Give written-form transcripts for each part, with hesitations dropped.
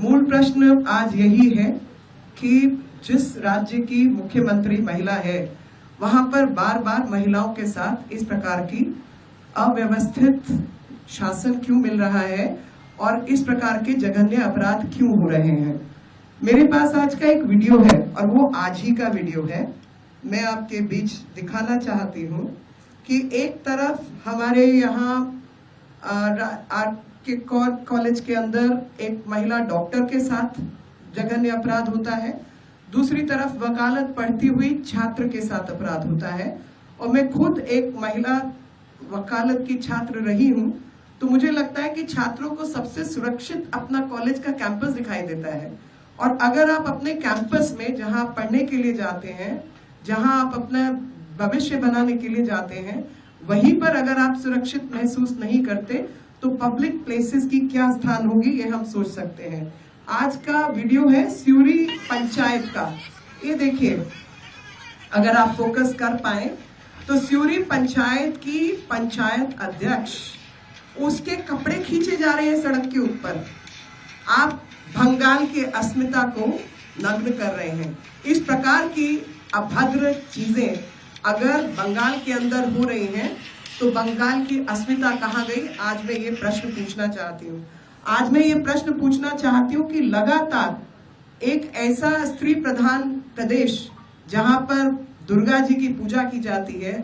मूल प्रश्न आज यही है कि जिस राज्य की मुख्यमंत्री महिला है वहां पर बार बार महिलाओं के साथ इस प्रकार की अव्यवस्थित शासन क्यों मिल रहा है और इस प्रकार के जघन्य अपराध क्यों हो रहे हैं। मेरे पास आज का एक वीडियो है और वो आज ही का वीडियो है। मैं आपके बीच दिखाना चाहती हूँ कि एक तरफ हमारे यहाँ के कॉलेज के अंदर एक महिला डॉक्टर के साथ जघन्य अपराध होता है, दूसरी तरफ वकालत पढ़ती हुई छात्र के साथ अपराध होता है। और मैं खुद एक महिला वकालत की छात्र रही हूं, तो मुझे लगता है कि छात्रों को सबसे सुरक्षित अपना कॉलेज का कैंपस दिखाई देता है। और अगर आप अपने कैंपस में जहां आप पढ़ने के लिए जाते हैं, जहां आप अपना भविष्य बनाने के लिए जाते हैं, वहीं पर अगर आप सुरक्षित महसूस नहीं करते तो पब्लिक प्लेसेस की क्या स्थान होगी ये हम सोच सकते हैं। आज का वीडियो है स्यूरी पंचायत का। ये देखिए, अगर आप फोकस कर पाए तो स्यूरी पंचायत की पंचायत अध्यक्ष, उसके कपड़े खींचे जा रहे हैं सड़क के ऊपर। आप बंगाल की अस्मिता को नग्न कर रहे हैं। इस प्रकार की अभद्र चीजें अगर बंगाल के अंदर हो रही हैं तो बंगाल की अस्मिता कहाँ गई? आज मैं ये प्रश्न पूछना चाहती हूँ। आज मैं ये प्रश्न पूछना चाहती हूँ कि लगातार एक ऐसा स्त्री प्रधान प्रदेश जहां पर दुर्गा जी की पूजा की जाती है,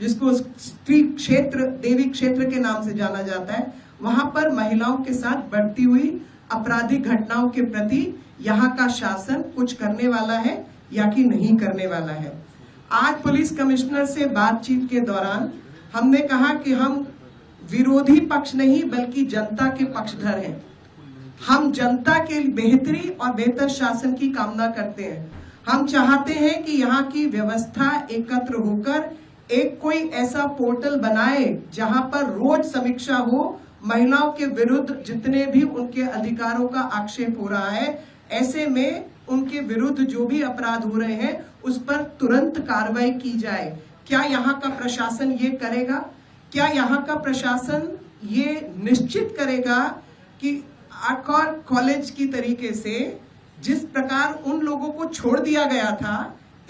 जिसको स्त्री क्षेत्र, देवी क्षेत्र के नाम से जाना जाता है, वहां पर महिलाओं के साथ बढ़ती हुई आपराधिक घटनाओं के प्रति यहाँ का शासन कुछ करने वाला है या कि नहीं करने वाला है। आज पुलिस कमिश्नर से बातचीत के दौरान हमने कहा कि हम विरोधी पक्ष नहीं बल्कि जनता के पक्षधर हैं। हम जनता के बेहतरी और बेहतर शासन की कामना करते हैं। हम चाहते हैं कि यहाँ की व्यवस्था एकत्र होकर एक कोई ऐसा पोर्टल बनाए जहां पर रोज समीक्षा हो, महिलाओं के विरुद्ध जितने भी उनके अधिकारों का आक्षेप हो रहा है, ऐसे में उनके विरुद्ध जो भी अपराध हो रहे हैं उस पर तुरंत कार्रवाई की जाए। क्या यहाँ का प्रशासन ये करेगा? क्या यहाँ का प्रशासन ये निश्चित करेगा कि आकर कॉलेज की तरीके से जिस प्रकार उन लोगों को छोड़ दिया गया था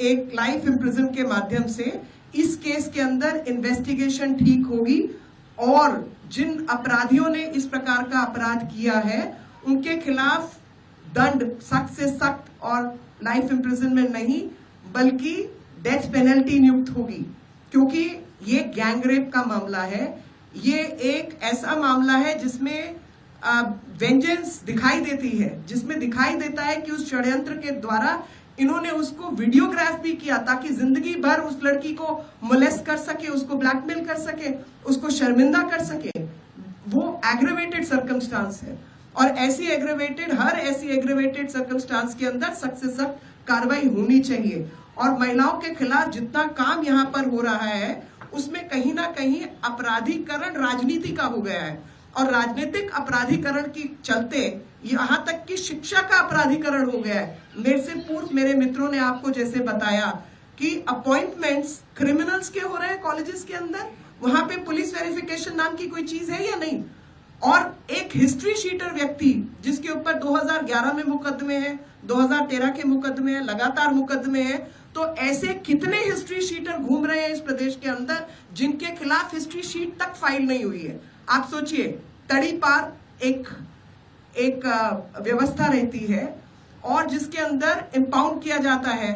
एक लाइफ इम्प्रिजन के माध्यम से, इस केस के अंदर इन्वेस्टिगेशन ठीक होगी और जिन अपराधियों ने इस प्रकार का अपराध किया है उनके खिलाफ दंड सख्त से सख्त और लाइफ इम्प्रिजनमेंट नहीं बल्कि डेथ पेनल्टी नियुक्त होगी। क्योंकि ये गैंगरेप का मामला है, ये एक ऐसा मामला है जिसमें वेंजेंस दिखाई देती है, जिसमें दिखाई देता है कि उस षड्यंत्र के द्वारा इन्होंने उसको वीडियोग्राफ भी किया ताकि जिंदगी भर उस लड़की को मोलेस्ट कर सके, उसको ब्लैकमेल कर सके, उसको शर्मिंदा कर सके। वो एग्रेवेटेड सर्कमस्टांस है और हर ऐसी एग्रेवेटेड सर्कमस्टांस के अंदर सख्त से सख्त कार्रवाई होनी चाहिए। और महिलाओं के खिलाफ जितना काम यहाँ पर हो रहा है उसमें कहीं ना कहीं अपराधीकरण राजनीति का हो गया है और राजनीतिक अपराधीकरण के चलते यहाँ तक कि शिक्षा का अपराधीकरण हो गया है। मेरे से पूर्व मेरे मित्रों ने आपको जैसे बताया कि अपॉइंटमेंट्स क्रिमिनल्स के हो रहे हैं कॉलेजेस के अंदर, वहां पे पुलिस वेरिफिकेशन नाम की कोई चीज है या नहीं। और एक हिस्ट्री शीटर व्यक्ति जिसके ऊपर 2011 में मुकदमे हैं, 2013 के मुकदमे हैं, लगातार मुकदमे हैं, तो ऐसे कितने हिस्ट्री शीटर घूम रहे हैं इस प्रदेश के अंदर जिनके खिलाफ हिस्ट्री शीट तक फाइल नहीं हुई है। आप सोचिए, तड़ी पार एक व्यवस्था रहती है और जिसके अंदर इंपाउंड किया जाता है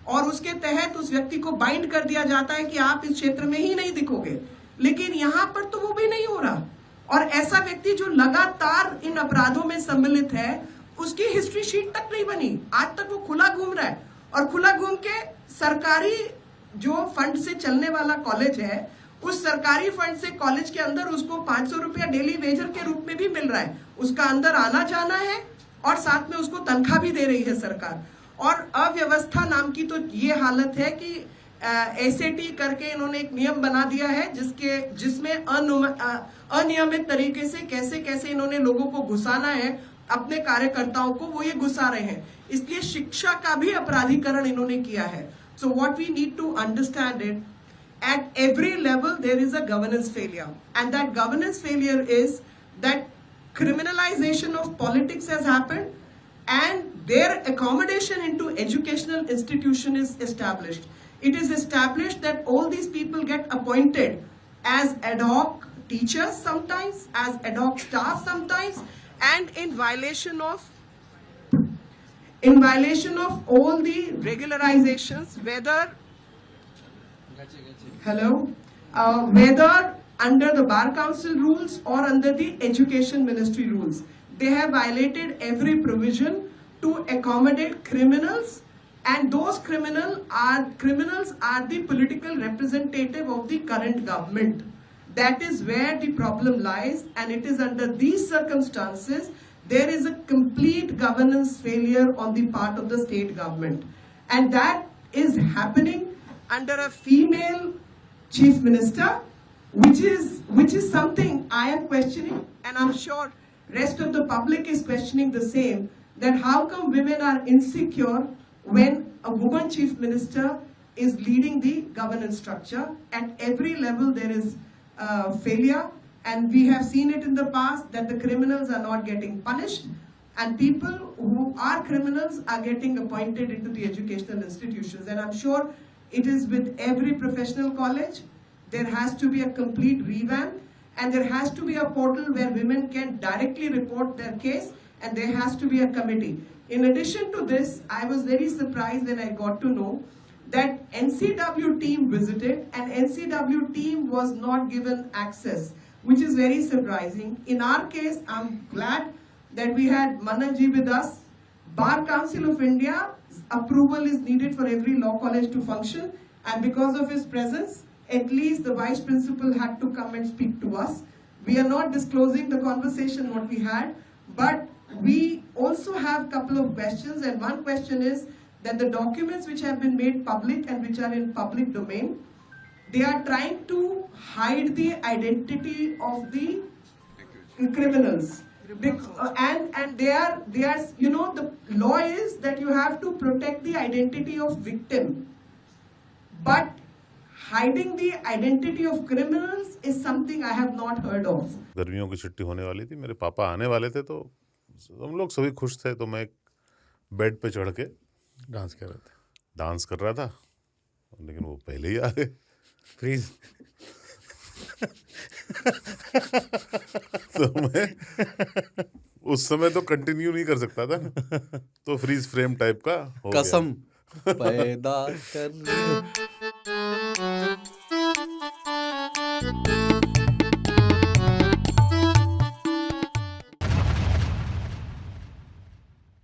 और उसके तहत उस व्यक्ति को बाइंड कर दिया जाता है कि आप इस क्षेत्र में ही नहीं दिखोगे, लेकिन यहाँ पर तो वो भी नहीं हो रहा। और ऐसा व्यक्ति जो लगातार इन अपराधों में सम्मिलित है उसकी हिस्ट्री शीट तक नहीं बनी, आज तक वो खुला घूम रहा है। और खुला घूम के सरकारी जो फंड से चलने वाला कॉलेज है, उस सरकारी फंड से कॉलेज के अंदर उसको 500 रुपया डेली वेजर के रूप में भी मिल रहा है। उसका अंदर आना जाना है और साथ में उसको तनख्वाह भी दे रही है सरकार। और अव्यवस्था नाम की तो ये हालत है कि एसएटी करके इन्होंने एक नियम बना दिया है जिसमें अनियमित तरीके से कैसे कैसे इन्होंने लोगों को घुसाना है, अपने कार्यकर्ताओं को वो ये घुसा रहे हैं। इसलिए शिक्षा का भी अपराधीकरण इन्होंने किया है। So what we need to understand it, at every level there is a governance failure, and that governance failure is that criminalization of politics has happened, and their accommodation into educational institution is established. It is established that all these people get appointed as ad hoc teachers sometimes, as ad hoc staff sometimes, and in violation of all the regularizations, whether under the Bar Council rules or under the Education Ministry rules. They have violated every provision to accommodate criminals, and those criminals are the political representative of the current government. That is where the problem lies, and it is under these circumstances there is a complete governance failure on the part of the state government, and that is happening under a female chief minister, which is something I am questioning, and I'm sure rest of the public is questioning the same, that how come women are insecure when a woman chief minister is leading the governance structure. At every level there is failure, and we have seen it in the past that the criminals are not getting punished, and people who are criminals are getting appointed into the educational institutions. And I'm sure it is with every professional college. There has to be a complete revamp, and there has to be a portal where women can directly report their case, and there has to be a committee. In addition to this, I was very surprised when I got to know that NCW team visited, and NCW team was not given access, which is very surprising. In our case, I'm glad that we had Manan ji with us. Bar Council of India's approval is needed for every law college to function, and because of his presence, at least the vice principal had to come and speak to us. We are not disclosing the conversation what we had, but we also have a couple of questions, and one question is that the documents which have been made public and which are in public domain, they are trying to hide the identity of the criminals. And they are, you know, the law is that you have to protect the identity of victim, but hiding the identity of criminals is something I have not heard of. गर्मियों की छुट्टी होने वाली थी, मेरे पापा आने वाले थे, तो हम लोग सभी खुश थे। तो मैं बेड पे चढ़ के डांस कर रहा था, लेकिन वो पहले ही आ गए। फ्रीज। तो मैं उस समय तो कंटिन्यू नहीं कर सकता था, तो फ्रीज फ्रेम टाइप का हो गया। कसम पैदा कर